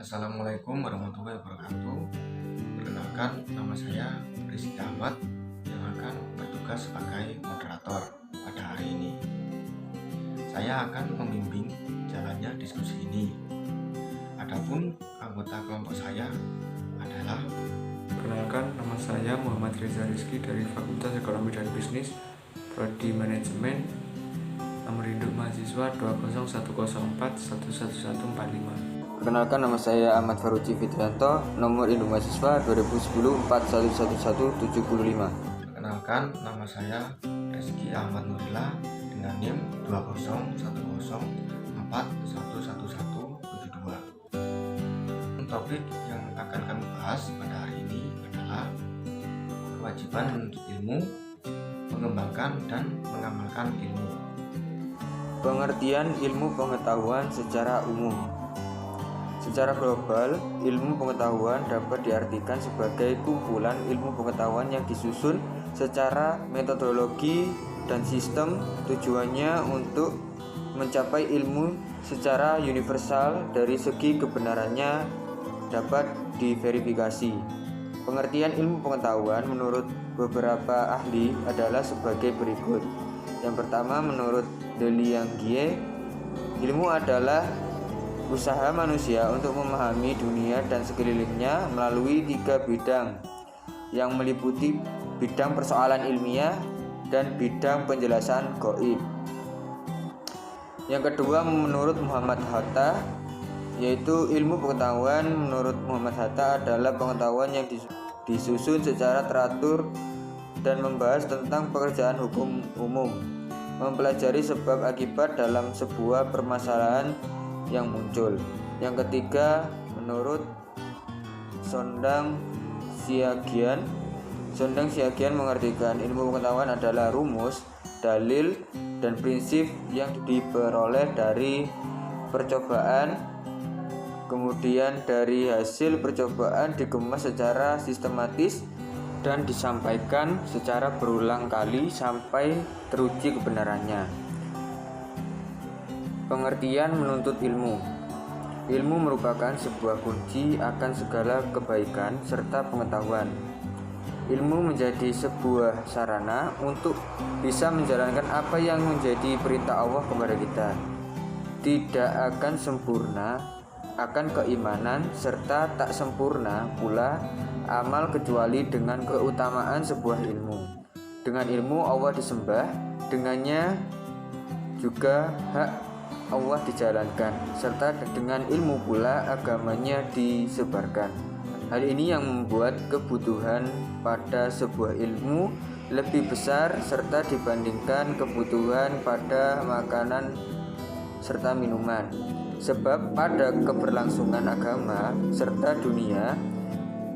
Assalamualaikum warahmatullahi wabarakatuh. Perkenalkan, nama saya Rizky Ahmad yang akan bertugas sebagai moderator pada hari ini. Saya akan membimbing jalannya diskusi ini. Adapun anggota kelompok saya adalah Perkenalkan, nama saya Muhammad Reza Rizky dari Fakultas Ekonomi dan Bisnis, Prodi Manajemen, nomor induk mahasiswa 2010411145. Perkenalkan, nama saya Ahmad Faruji Fitrianto, nomor induk mahasiswa 2010411175. Perkenalkan, nama saya Rizky Ahmad Nurila dengan NIM 2010411172. Topik yang akan kami bahas pada hari ini adalah kewajiban menuntut ilmu, mengembangkan dan mengamalkan ilmu. Pengertian ilmu pengetahuan secara umum. Secara global, ilmu pengetahuan dapat diartikan sebagai kumpulan ilmu pengetahuan yang disusun secara metodologi dan sistem, tujuannya untuk mencapai ilmu secara universal dari segi kebenarannya dapat diverifikasi. Pengertian ilmu pengetahuan menurut beberapa ahli adalah sebagai berikut. Yang pertama, menurut Deliangie, ilmu adalah usaha manusia untuk memahami dunia dan sekelilingnya melalui 3 bidang yang meliputi bidang persoalan ilmiah dan bidang penjelasan gaib. Yang kedua, menurut Muhammad Hatta, yaitu ilmu pengetahuan menurut Muhammad Hatta adalah pengetahuan yang disusun secara teratur dan membahas tentang pekerjaan hukum umum, mempelajari sebab akibat dalam sebuah permasalahan yang muncul. Yang ketiga, menurut Sondang Siagian mengartikan ilmu pengetahuan adalah rumus, dalil, dan prinsip yang diperoleh dari percobaan, kemudian dari hasil percobaan dikemas secara sistematis dan disampaikan secara berulang kali sampai teruji kebenarannya. Pengertian menuntut ilmu. Ilmu merupakan sebuah kunci akan segala kebaikan serta pengetahuan. Ilmu menjadi sebuah sarana untuk bisa menjalankan apa yang menjadi perintah Allah kepada kita. Tidak akan sempurna akan keimanan serta tak sempurna pula amal kecuali dengan keutamaan sebuah ilmu. Dengan ilmu Allah disembah, dengannya juga hak Allah dijalankan, serta dengan ilmu pula agamanya disebarkan. Hal ini yang membuat kebutuhan pada sebuah ilmu lebih besar serta dibandingkan kebutuhan pada makanan serta minuman. Sebab pada keberlangsungan agama serta dunia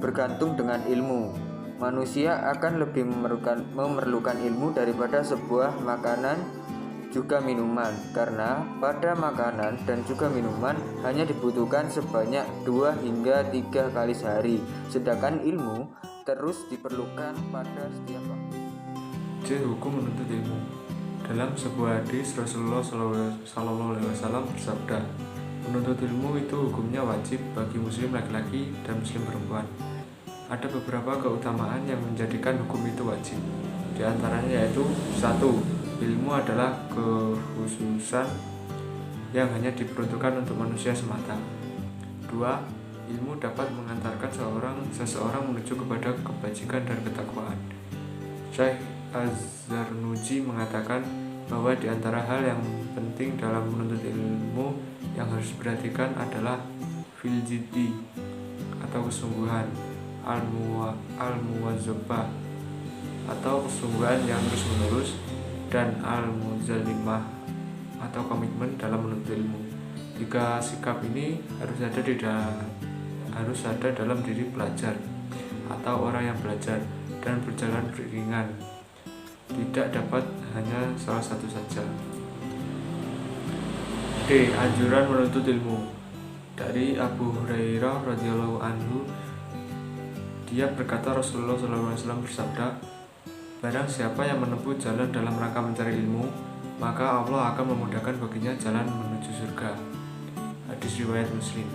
bergantung dengan ilmu. Manusia akan lebih memerlukan ilmu daripada sebuah makanan juga minuman, karena pada makanan dan juga minuman hanya dibutuhkan sebanyak 2 hingga 3 kali sehari, sedangkan ilmu terus diperlukan pada setiap waktu. Hukum menuntut ilmu. Dalam sebuah hadis, Rasulullah SAW bersabda, menuntut ilmu itu hukumnya wajib bagi muslim laki-laki dan muslim perempuan. Ada beberapa keutamaan yang menjadikan hukum itu wajib. Di antaranya yaitu 1. Ilmu adalah kekhususan yang hanya diperuntukkan untuk manusia semata. 2. Ilmu dapat mengantarkan seseorang menuju kepada kebajikan dan ketakwaan. Syekh Az-Zarnuji mengatakan bahwa di antara hal yang penting dalam menuntut ilmu yang harus diperhatikan adalah filjiddi atau kesungguhan, al-muwazabah atau kesungguhan yang terus-menerus, dan al-muzalimah atau komitmen dalam menuntut ilmu. 3 sikap ini harus ada dalam diri pelajar atau orang yang belajar dan berjalan beriringan. Tidak dapat hanya salah satu saja. D. Anjuran menuntut ilmu. Dari Abu Hurairah radhiyallahu anhu, dia berkata, Rasulullah SAW bersabda, barang siapa yang menempuh jalan dalam rangka mencari ilmu, maka Allah akan memudahkan baginya jalan menuju surga. Hadis riwayat Muslim.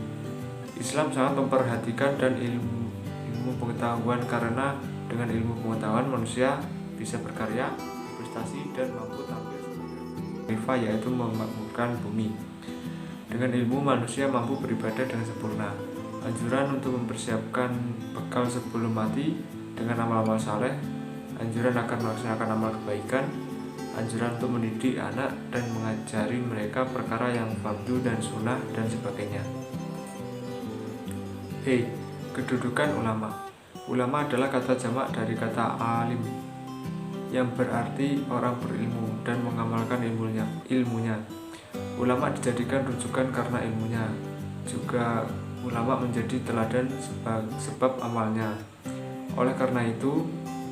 Islam sangat memperhatikan dan ilmu pengetahuan, karena dengan ilmu pengetahuan manusia bisa berkarya, berprestasi, dan mampu tampil sebagai khalifah, yaitu memakmurkan bumi. Dengan ilmu manusia mampu beribadah dengan sempurna. Anjuran untuk mempersiapkan bekal sebelum mati dengan amal-amal saleh, anjuran akan melaksanakan amal kebaikan, anjuran untuk mendidik anak dan mengajari mereka perkara yang fardu dan sunnah dan sebagainya. Kedudukan ulama. Ulama adalah kata jamak dari kata alim, yang berarti orang berilmu dan mengamalkan ilmunya. Ulama dijadikan rujukan karena ilmunya. Juga ulama menjadi teladan sebab amalnya. Oleh karena itu,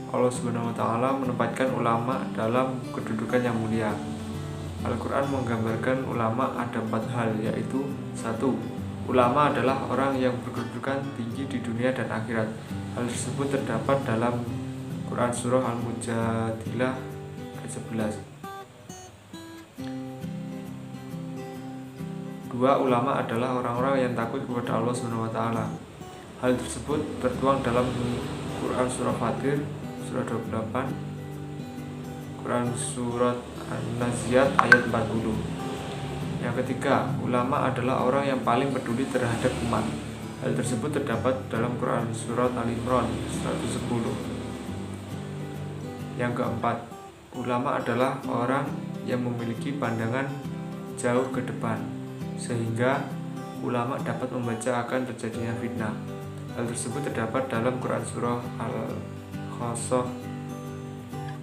Allah Subhanahu wa Ta'ala menempatkan ulama dalam kedudukan yang mulia. Al-Quran menggambarkan ulama ada 4 hal, yaitu 1. Ulama adalah orang yang berkedudukan tinggi di dunia dan akhirat. Hal tersebut terdapat dalam Quran Surah Al-Mujadilah ayat 11. 2. Ulama adalah orang-orang yang takut kepada Allah Subhanahu wa Ta'ala. Hal tersebut tertuang dalam Quran Surah Fatir Surah 28, Quran Surat An-Naziat ayat 40. Yang ketiga, ulama adalah orang yang paling peduli terhadap umat. Hal tersebut terdapat dalam Quran Surat Al-Imran 110. Yang keempat, ulama adalah orang yang memiliki pandangan jauh ke depan, sehingga ulama dapat membaca akan terjadinya fitnah. Hal tersebut terdapat dalam Quran Surah Al-Qasas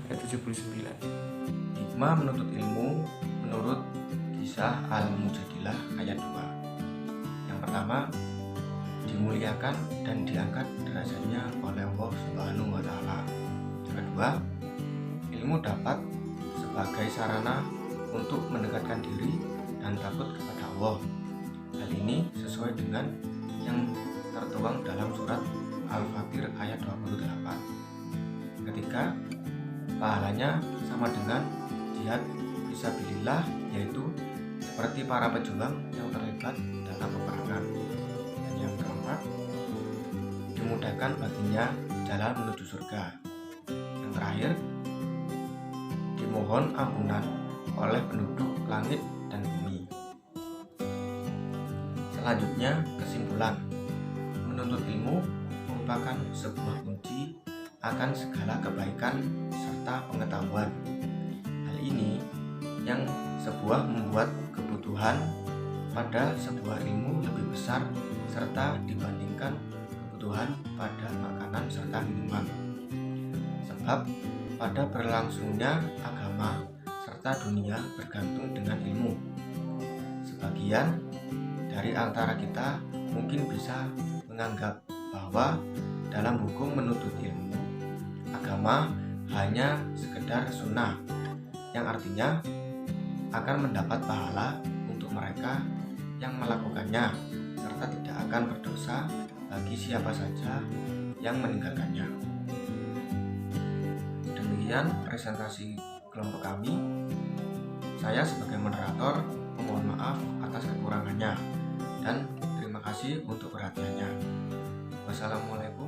ayat 79. Hikmah menuntut ilmu menurut kisah Al-Mujadilah ayat 2. Yang pertama, dimuliakan dan diangkat derajatnya oleh Allah Subhanahu wa Ta'ala. Yang kedua, ilmu dapat sebagai sarana untuk mendekatkan diri dan takut kepada Allah. Hal ini sesuai dengan yang tertuang dalam surat Al-Fatir ayat 28. Ketiga, pahalanya sama dengan jihad fisabilillah, yaitu seperti para pejuang yang terlibat dalam peperangan. Dan yang keempat, dimudahkan baginya jalan menuju surga. Yang terakhir, dimohon ampunan oleh penduduk langit dan bumi. Selanjutnya, kesimpulan. Menuntut ilmu merupakan sebuah kunci akan segala kebaikan serta pengetahuan. Hal ini yang membuat kebutuhan pada sebuah ilmu lebih besar serta dibandingkan kebutuhan pada makanan serta minuman. Sebab pada berlangsungnya agama serta dunia bergantung dengan ilmu. Sebagian dari antara kita mungkin bisa menganggap bahwa dalam hukum menuntut ilmu, agama hanya sekedar sunnah, yang artinya akan mendapat pahala untuk mereka yang melakukannya, serta tidak akan berdosa bagi siapa saja yang meninggalkannya. Demikian presentasi kelompok kami. Saya sebagai moderator memohon maaf atas kekurangannya dan terima kasih untuk perhatiannya. Wassalamualaikum